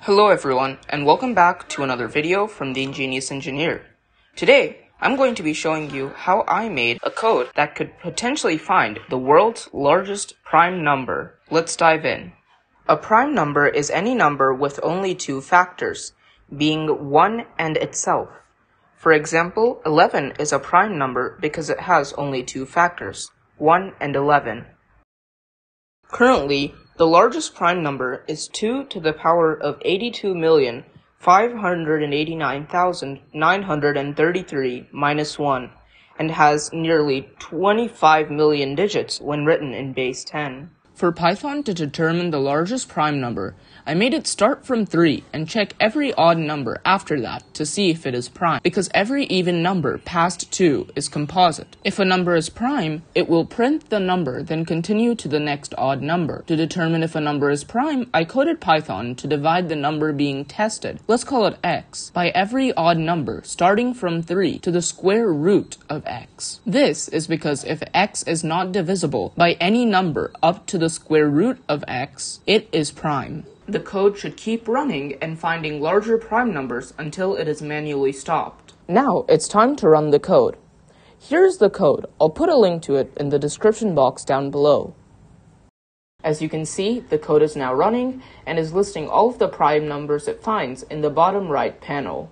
Hello everyone, and welcome back to another video from the Ingenious Engineer. Today, I'm going to be showing you how I made a code that could potentially find the world's largest prime number. Let's dive in. A prime number is any number with only two factors, being 1 and itself. For example, 11 is a prime number because it has only two factors, 1 and 11. Currently, the largest prime number is 2 to the power of 82,589,933 minus 1, and has nearly 25 million digits when written in base 10. For Python to determine the largest prime number, I made it start from 3 and check every odd number after that to see if it is prime, because every even number past 2 is composite. If a number is prime, it will print the number, then continue to the next odd number. To determine if a number is prime, I coded Python to divide the number being tested, let's call it x, by every odd number starting from 3 to the square root of x. This is because if x is not divisible by any number up to the square root of x, it is prime. The code should keep running and finding larger prime numbers until it is manually stopped. Now it's time to run the code. Here's the code. I'll put a link to it in the description box down below. As you can see, the code is now running and is listing all of the prime numbers it finds in the bottom right panel.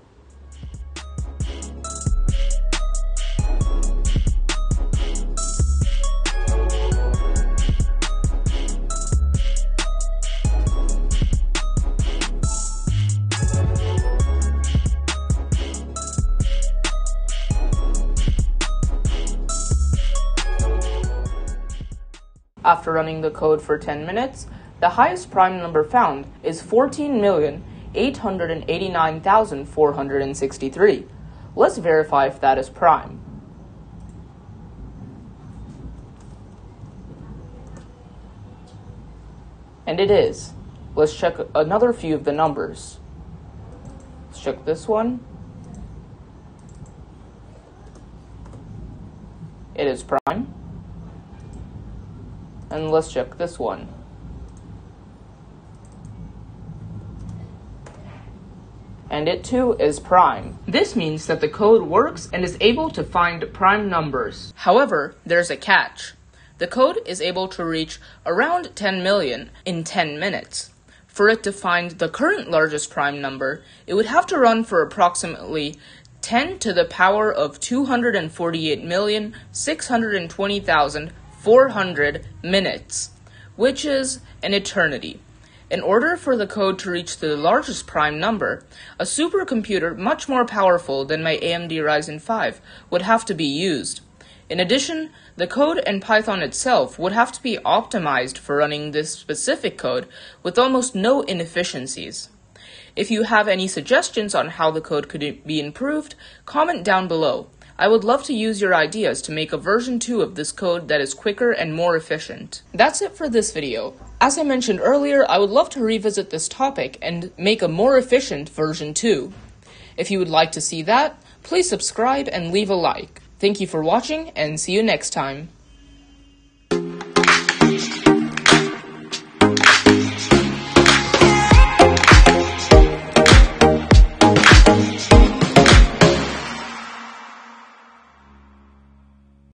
After running the code for 10 minutes, the highest prime number found is 14,889,463. Let's verify if that is prime. And it is. Let's check another few of the numbers. Let's check this one. It is prime. And let's check this one. And it too is prime. This means that the code works and is able to find prime numbers. However, there's a catch. The code is able to reach around 10 million in 10 minutes. For it to find the current largest prime number, it would have to run for approximately 10 to the power of 248,620,400 minutes, which is an eternity. In order for the code to reach the largest prime number, a supercomputer much more powerful than my AMD Ryzen 5 would have to be used. In addition, the code and Python itself would have to be optimized for running this specific code with almost no inefficiencies. If you have any suggestions on how the code could be improved, comment down below. I would love to use your ideas to make a version 2 of this code that is quicker and more efficient. That's it for this video. As I mentioned earlier, I would love to revisit this topic and make a more efficient version 2. If you would like to see that, please subscribe and leave a like. Thank you for watching, and see you next time.